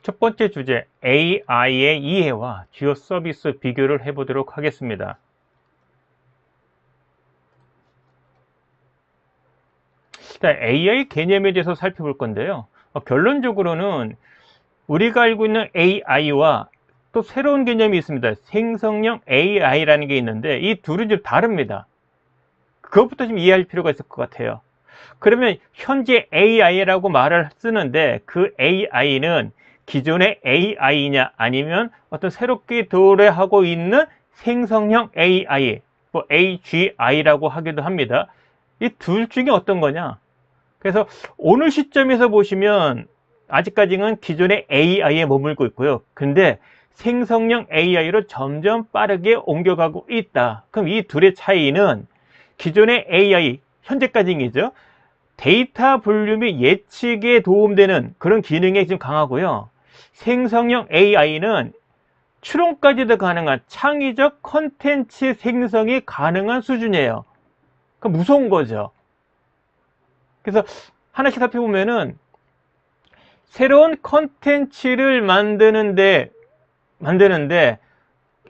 첫 번째 주제, AI의 이해와 주요 서비스 비교를 해보도록 하겠습니다. 자, AI 개념에 대해서 살펴볼 건데요. 결론적으로는 우리가 알고 있는 AI와 또 새로운 개념이 있습니다. 생성형 AI라는 게 있는데 이 둘은 좀 다릅니다. 그것부터 좀 이해할 필요가 있을 것 같아요. 그러면 현재 AI라고 말을 쓰는데 그 AI는 기존의 AI냐 아니면 어떤 새롭게 도래하고 있는 생성형 AI, 뭐 AGI라고 하기도 합니다. 이 둘 중에 어떤 거냐? 그래서 오늘 시점에서 보시면 아직까지는 기존의 AI에 머물고 있고요. 근데 생성형 AI로 점점 빠르게 옮겨가고 있다. 그럼 이 둘의 차이는 기존의 AI, 현재까지이죠. 데이터 볼륨이 예측에 도움되는 그런 기능이 좀 강하고요. 생성형 AI는 추론까지도 가능한 창의적 컨텐츠 생성이 가능한 수준이에요. 그 무서운 거죠. 그래서 하나씩 살펴보면은 새로운 컨텐츠를 만드는데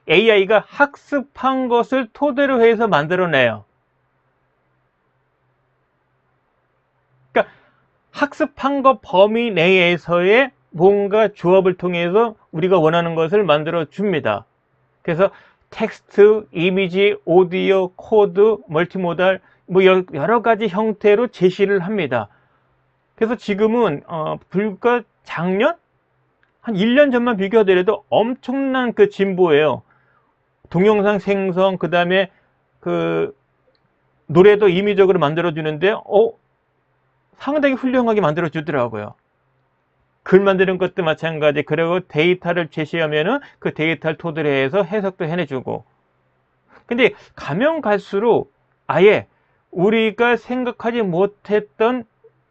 AI가 학습한 것을 토대로 해서 만들어내요. 그러니까 학습한 것 범위 내에서의 뭔가 조합을 통해서 우리가 원하는 것을 만들어 줍니다. 그래서 텍스트, 이미지, 오디오, 코드, 멀티모달 뭐 여러 가지 형태로 제시를 합니다. 그래서 지금은 불과 작년? 한 1년 전만 비교하더라도 엄청난 그 진보예요. 동영상 생성, 그 다음에 그 노래도 임의적으로 만들어주는데 상당히 훌륭하게 만들어주더라고요. 글 만드는 것도 마찬가지. 그리고 데이터를 제시하면은 그 데이터를 토대로 해서 해석도 해내주고. 근데 가면 갈수록 아예 우리가 생각하지 못했던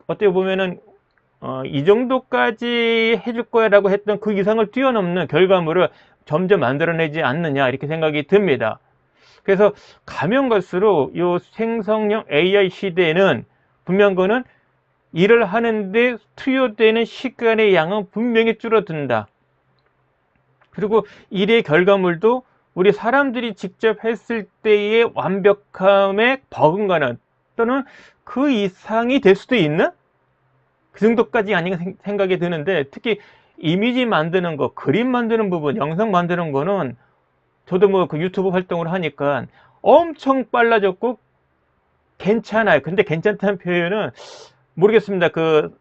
어떻게 보면은 이 정도까지 해줄 거야 라고 했던 그 이상을 뛰어넘는 결과물을 점점 만들어내지 않느냐 이렇게 생각이 듭니다. 그래서 가면 갈수록 이 생성형 AI 시대에는 분명한 거는 일을 하는데 투여되는 시간의 양은 분명히 줄어든다. 그리고 일의 결과물도 우리 사람들이 직접 했을 때의 완벽함에 버금가는 또는 그 이상이 될 수도 있는 그 정도까지 아닌가 생각이 드는데 특히 이미지 만드는 거, 그림 만드는 부분, 영상 만드는 거는 저도 뭐 그 유튜브 활동을 하니까 엄청 빨라졌고 괜찮아요. 근데 괜찮다는 표현은 모르겠습니다. 그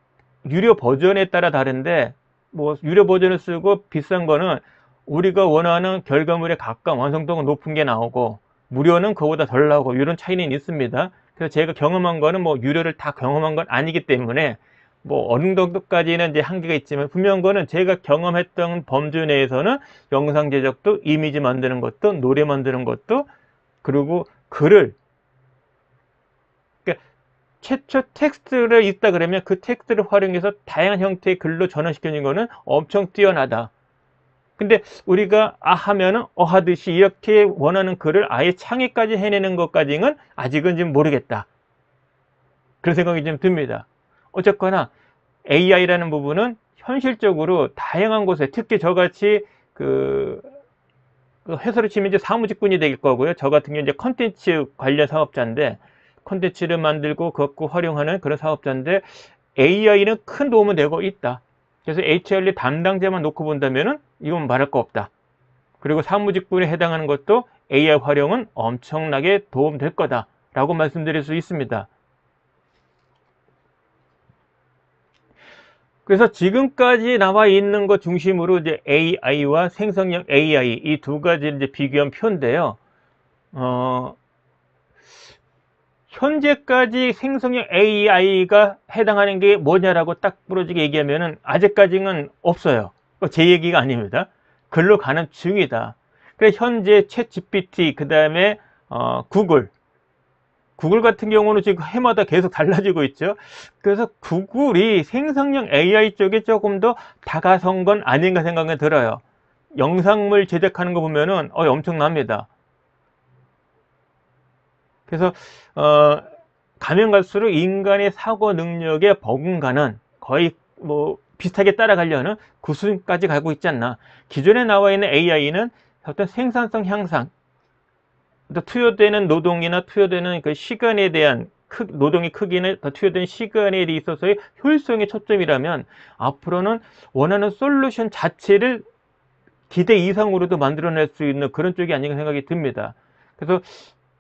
유료 버전에 따라 다른데 뭐 유료 버전을 쓰고 비싼 거는 우리가 원하는 결과물에 가까운 완성도가 높은 게 나오고 무료는 그거보다 덜 나오고 이런 차이는 있습니다. 그래서 제가 경험한 거는 뭐 유료를 다 경험한 건 아니기 때문에 뭐 어느 정도까지는 이제 한계가 있지만 분명한 거는 제가 경험했던 범주 내에서는 영상 제작도 이미지 만드는 것도 노래 만드는 것도 그리고 글을 그러니까 최초 텍스트를 읽다 그러면 그 텍스트를 활용해서 다양한 형태의 글로 전환시키는 거는 엄청 뛰어나다. 근데 우리가 하면은 하듯이 이렇게 원하는 글을 아예 창의까지 해내는 것까지는 아직은 좀 모르겠다. 그런 생각이 좀 듭니다. 어쨌거나 AI라는 부분은 현실적으로 다양한 곳에 특히 저같이 그 회사로 치면 이제 사무직군이 될 거고요. 저 같은 경우 이제 컨텐츠 관련 사업자인데 컨텐츠를 만들고 그것고 활용하는 그런 사업자인데 AI는 큰 도움을 되고 있다. 그래서 HR 담당자만 놓고 본다면은 이건 말할 거 없다. 그리고 사무직군에 해당하는 것도 AI 활용은 엄청나게 도움될 거다라고 말씀드릴 수 있습니다. 그래서 지금까지 나와 있는 것 중심으로 이제 AI와 생성형 AI 이 두 가지를 이제 비교한 표인데요. 현재까지 생성형 AI가 해당하는 게 뭐냐라고 딱 부러지게 얘기하면은 아직까지는 없어요. 제 얘기가 아닙니다. 글로 가는 중이다. 그래서 현재 챗 GPT 그 다음에 구글 같은 경우는 지금 해마다 계속 달라지고 있죠. 그래서 구글이 생성형 AI 쪽에 조금 더 다가선 건 아닌가 생각이 들어요. 영상물 제작하는 거 보면은 엄청납니다. 그래서 가면 갈수록 인간의 사고 능력에 버금가는 거의 뭐 비슷하게 따라가려는 그 수준까지 가고 있지 않나. 기존에 나와 있는 AI는 어떤 생산성 향상, 또 투여되는 노동이나 투여되는 그 시간에 대한 노동의 크기는 더 투여되는 시간에 있어서의 효율성에 초점이라면 앞으로는 원하는 솔루션 자체를 기대 이상으로도 만들어낼 수 있는 그런 쪽이 아닌가 생각이 듭니다. 그래서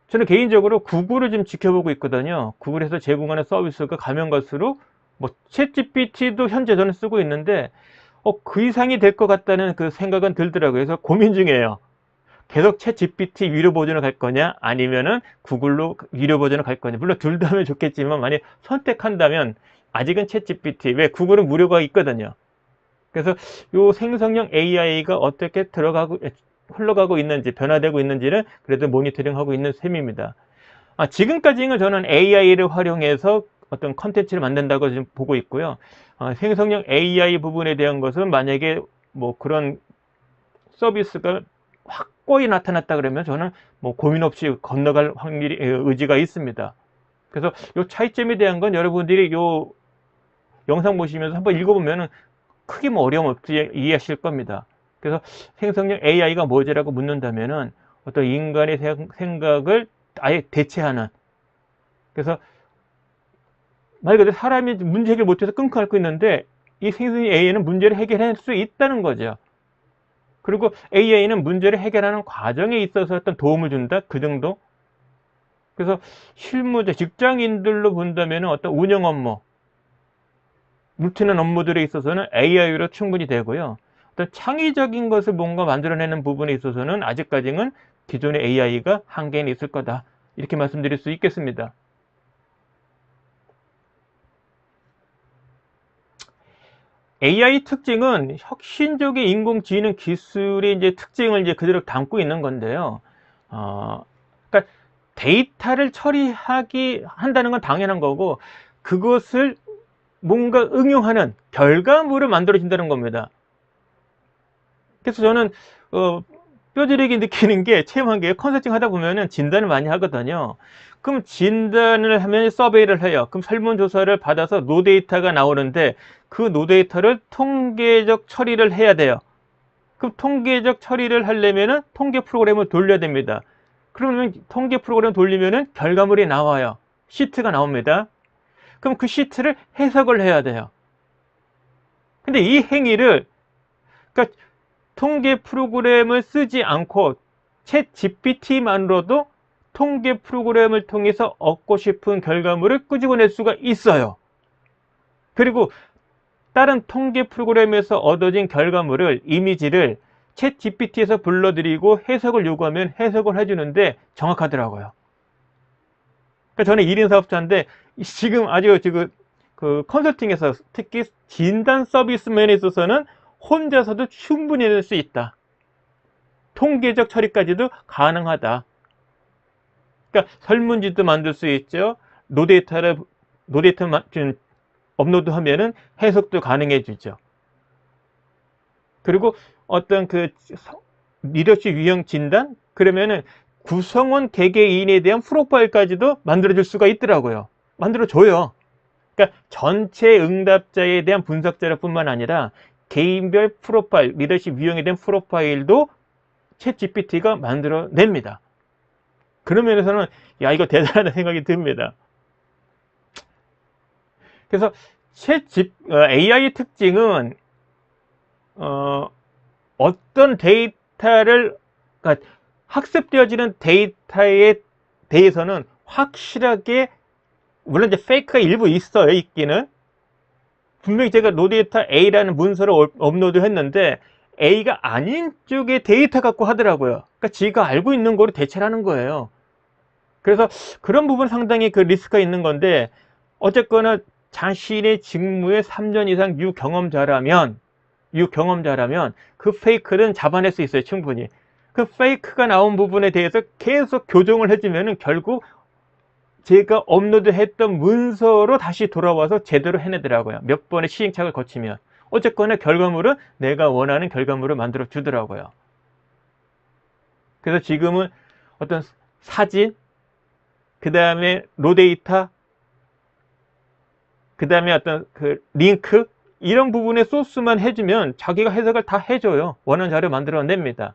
저는 개인적으로 구글을 좀 지켜보고 있거든요. 구글에서 제공하는 서비스가 가면 갈수록 뭐 챗GPT도 현재 저는 쓰고 있는데 그 이상이 될 것 같다는 그 생각은 들더라고요. 그래서 고민 중이에요. 계속 챗GPT 유료 버전을 갈 거냐 아니면은 구글로 유료 버전을 갈 거냐. 물론 둘 다 하면 좋겠지만 만약 선택한다면 아직은 챗GPT, 왜 구글은 무료가 있거든요. 그래서 요 생성형 AI가 어떻게 흘러가고 있는지, 변화되고 있는지를 그래도 모니터링하고 있는 셈입니다. 지금까지는 저는 AI를 활용해서 어떤 컨텐츠를 만든다고 지금 보고 있고요. 생성형 AI 부분에 대한 것은 만약에 뭐 그런 서비스가 확고히 나타났다 그러면 저는 뭐 고민 없이 건너갈 확률이, 의지가 있습니다. 그래서 요 차이점에 대한 건 여러분들이 요 영상 보시면서 한번 읽어보면은 크게 뭐 어려움 없이 이해하실 겁니다. 그래서 생성형 AI가 뭐지라고 묻는다면은 어떤 인간의 생각을 아예 대체하는, 그래서 말 그대로 사람이 문제 해결 못해서 끙끙 앓고 있는데 이 생성형 AI는 문제를 해결할 수 있다는 거죠. 그리고 AI는 문제를 해결하는 과정에 있어서 어떤 도움을 준다, 그 정도. 그래서 실무자, 직장인들로 본다면 어떤 운영 업무, 루틴한 업무들에 있어서는 AI로 충분히 되고요. 어떤 창의적인 것을 뭔가 만들어내는 부분에 있어서는 아직까지는 기존의 AI가 한계는 있을 거다, 이렇게 말씀드릴 수 있겠습니다. AI 특징은 혁신적인 인공지능 기술의 이제 특징을 이제 그대로 담고 있는 건데요. 그러니까 데이터를 한다는 건 당연한 거고, 그것을 뭔가 응용하는 결과물을 만들어진다는 겁니다. 그래서 저는 뼈저리게 느끼는 게, 체험한 게, 컨설팅 하다 보면은 진단을 많이 하거든요. 그럼 진단을 하면 서베이를 해요. 그럼 설문조사를 받아서 노데이터가 나오는데 그 노데이터를 통계적 처리를 해야 돼요. 그럼 통계적 처리를 하려면은 통계 프로그램을 돌려야 됩니다. 그러면 통계 프로그램 돌리면은 결과물이 나와요. 시트가 나옵니다. 그럼 그 시트를 해석을 해야 돼요. 근데 이 행위를, 그러니까 통계 프로그램을 쓰지 않고 챗 GPT만으로도 통계 프로그램을 통해서 얻고 싶은 결과물을 끄집어낼 수가 있어요. 그리고 다른 통계 프로그램에서 얻어진 결과물을, 이미지를 챗 GPT에서 불러들이고 해석을 요구하면 해석을 해주는데 정확하더라고요. 그러니까 저는 1인 사업자인데 지금 그 컨설팅에서 특히 진단 서비스 면에 있어서는 혼자서도 충분히 할 수 있다. 통계적 처리까지도 가능하다. 그러니까 설문지도 만들 수 있죠. 노데이터 업로드하면은 해석도 가능해 주죠. 그리고 어떤 그 리더십 유형 진단, 그러면은 구성원 개개인에 대한 프로파일까지도 만들어줄 수가 있더라고요. 만들어줘요. 그러니까 전체 응답자에 대한 분석 자료뿐만 아니라 개인별 프로파일, 리더십 유형에 대한 프로파일도 챗 GPT가 만들어냅니다. 그런 면에서는 야, 이거 대단하다는 생각이 듭니다. 그래서 AI 특징은 어떤 데이터를, 그러니까 학습되어지는 데이터에 대해서는 확실하게, 물론 이제 페이크가 일부 있어요. 있기는. 분명히 제가 노데이터 A라는 문서를 업로드 했는데 A가 아닌 쪽의 데이터 갖고 하더라고요. 그러니까 지가 알고 있는 거로 대체를 하는 거예요. 그래서 그런 부분 상당히 그 리스크가 있는 건데, 어쨌거나 자신의 직무에 3년 이상 유경험자라면 그 페이크는 잡아낼 수 있어요. 충분히. 그 페이크가 나온 부분에 대해서 계속 교정을 해주면은 결국 제가 업로드했던 문서로 다시 돌아와서 제대로 해내더라고요. 몇 번의 시행착오를 거치면. 어쨌거나 결과물은 내가 원하는 결과물을 만들어 주더라고요. 그래서 지금은 어떤 사진, 그 다음에 로데이터, 그 다음에 어떤 그 링크, 이런 부분에 소스만 해주면 자기가 해석을 다 해줘요. 원하는 자료 만들어냅니다.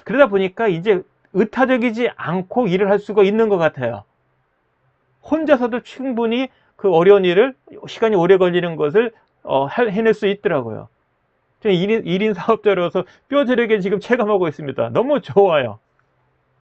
그러다 보니까 이제 의타적이지 않고 일을 할 수가 있는 것 같아요. 혼자서도 충분히 그 어려운 일을 시간이 오래 걸리는 것을 해낼 수 있더라고요. 저는 1인 사업자로서 뼈저리게 지금 체감하고 있습니다. 너무 좋아요.